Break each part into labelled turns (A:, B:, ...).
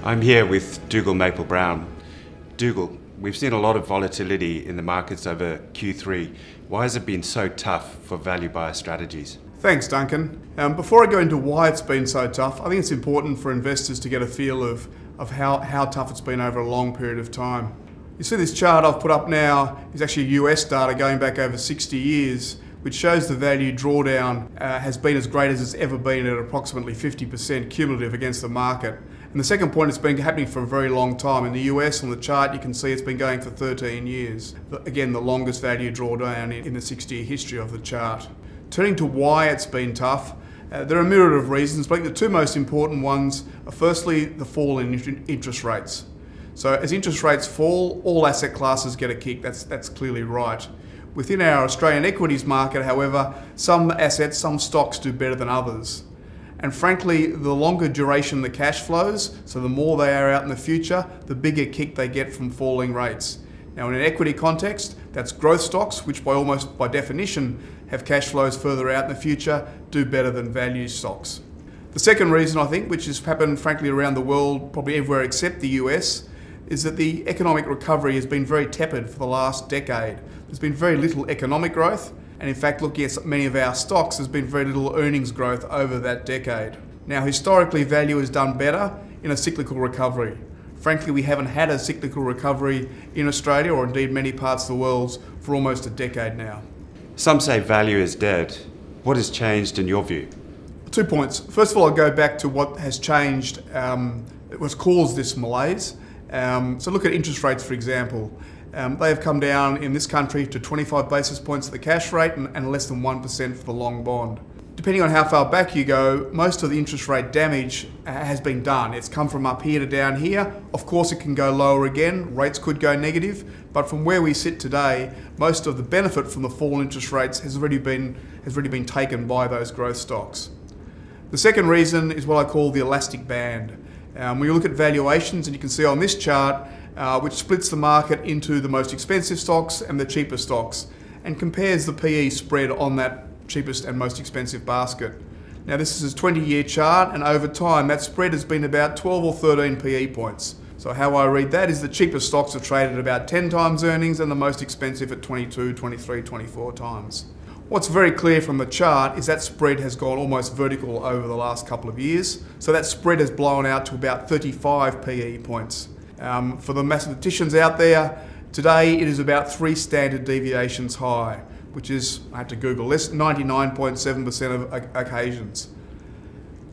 A: I'm here with Dougal Maple-Brown. Dougal, we've seen a lot of volatility in the markets over Q3. Why has it been so tough for value buyer strategies?
B: Thanks, Duncan. Before I go into why it's been so tough, I think it's important for investors to get a feel of how tough it's been over a long period of time. You see this chart I've put up now is actually US data going back over 60 years, which shows the value drawdown has been as great as it's ever been at approximately 50% cumulative against the market. And the second point, it's been happening for a very long time. In the US, on the chart, you can see it's been going for 13 years. Again, the longest value drawdown in the 60-year history of the chart. Turning to why it's been tough, there are a myriad of reasons, but I think the two most important ones are firstly the fall in interest rates. So as interest rates fall, all asset classes get a kick, that's clearly right. Within our Australian equities market, however, some assets, some stocks do better than others. And frankly, the longer duration the cash flows, so the more they are out in the future, the bigger kick they get from falling rates. Now in an equity context, that's growth stocks, which by definition have cash flows further out in the future, do better than value stocks. The second reason, I think, which has happened frankly around the world, probably everywhere except the US, is that the economic recovery has been very tepid for the last decade. There's been very little economic growth, and in fact, looking at many of our stocks, there's been very little earnings growth over that decade. Now, historically, value has done better in a cyclical recovery. Frankly, we haven't had a cyclical recovery in Australia, or indeed many parts of the world, for almost a decade now.
A: Some say value is dead. What has changed in your view?
B: 2 points. First of all, I'll go back to what has changed, what's caused this malaise. So look at interest rates, for example. They have come down in this country to 25 basis points at the cash rate and less than 1% for the long bond. Depending on how far back you go, most of the interest rate damage has been done. It's come from up here to down here. Of course, it can go lower again. Rates could go negative. But from where we sit today, most of the benefit from the fall in interest rates has already been taken by those growth stocks. The second reason is what I call the elastic band. When you look at valuations, and you can see on this chart, which splits the market into the most expensive stocks and the cheaper stocks, and compares the PE spread on that cheapest and most expensive basket. Now this is a 20-year chart, and over time that spread has been about 12 or 13 PE points. So how I read that is the cheapest stocks are traded at about 10 times earnings and the most expensive at 22, 23, 24 times. What's very clear from the chart is that spread has gone almost vertical over the last couple of years. So that spread has blown out to about 35 PE points. For the mathematicians out there, today it is about 3 standard deviations high, which is, I had to Google this, 99.7% of occasions.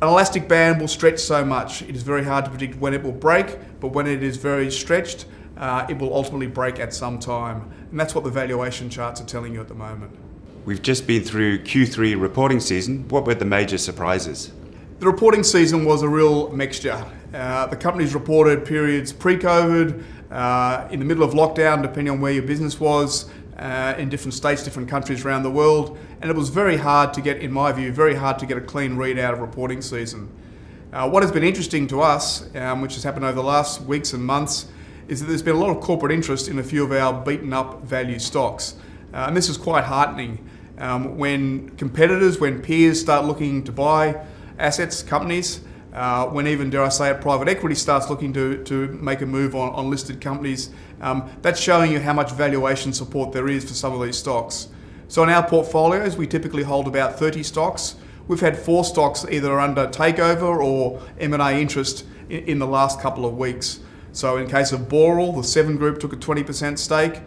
B: An elastic band will stretch so much. It is very hard to predict when it will break, but when it is very stretched, it will ultimately break at some time. And that's what the valuation charts are telling you at the moment.
A: We've just been through Q3 reporting season. What were the major surprises?
B: The reporting season was a real mixture. The companies reported periods pre-COVID, in the middle of lockdown, depending on where your business was, in different states, different countries around the world. And it was very hard to get, in my view, very hard to get a clean read out of reporting season. What has been interesting to us, which has happened over the last weeks and months, is that there's been a lot of corporate interest in a few of our beaten up value stocks. And this is quite heartening. When competitors, when peers start looking to buy assets, companies, when even, dare I say it, private equity starts looking to make a move on listed companies, that's showing you how much valuation support there is for some of these stocks. So in our portfolios, we typically hold about 30 stocks. We've had 4 stocks either under takeover or M&A interest in the last couple of weeks. So in case of Boral, the Seven Group took a 20% stake.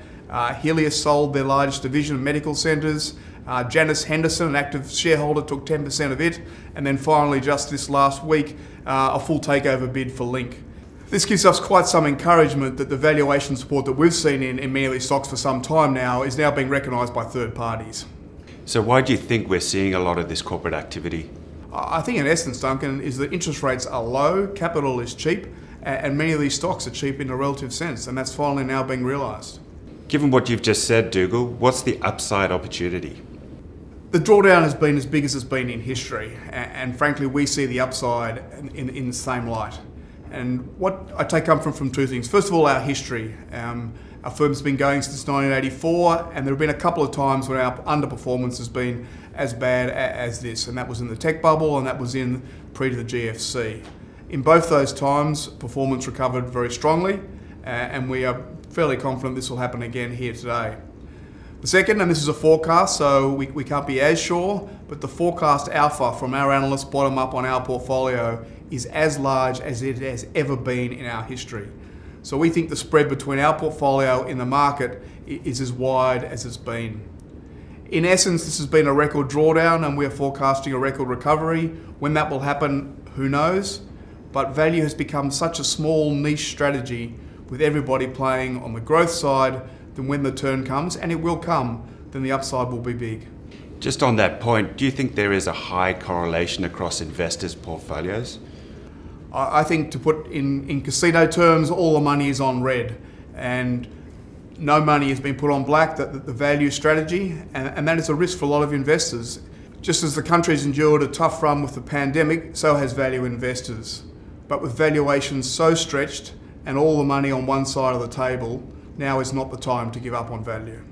B: Helios sold their largest division of medical centres. Janice Henderson, an active shareholder, took 10% of it. And then finally, just this last week, a full takeover bid for Link. This gives us quite some encouragement that the valuation support that we've seen in many of these stocks for some time now is now being recognised by third parties.
A: So why do you think we're seeing a lot of this corporate activity?
B: I think in essence, Duncan, is that interest rates are low, capital is cheap, and many of these stocks are cheap in a relative sense, and that's finally now being realised.
A: Given what you've just said, Dougal, what's the upside opportunity?
B: The drawdown has been as big as it's been in history, and frankly, we see the upside in the same light. And what I take comfort from 2 things. First of all, our history. Our firm's been going since 1984, and there have been a couple of times when our underperformance has been as bad as this, and that was in the tech bubble, and that was in pre to the GFC. In both those times, performance recovered very strongly, and we are fairly confident this will happen again here today. The second, and this is a forecast, so we can't be as sure, but the forecast alpha from our analysts bottom up on our portfolio is as large as it has ever been in our history. So we think the spread between our portfolio in the market is as wide as it's been. In essence, this has been a record drawdown and we're forecasting a record recovery. When that will happen, who knows? But value has become such a small niche strategy with everybody playing on the growth side, then when the turn comes, and it will come, then the upside will be big.
A: Just on that point, do you think there is a high correlation across investors' portfolios?
B: I think, to put in casino terms, all the money is on red and no money has been put on black, the value strategy, and that is a risk for a lot of investors. Just as the country's endured a tough run with the pandemic, so has value investors. But with valuations so stretched and all the money on one side of the table, now is not the time to give up on value.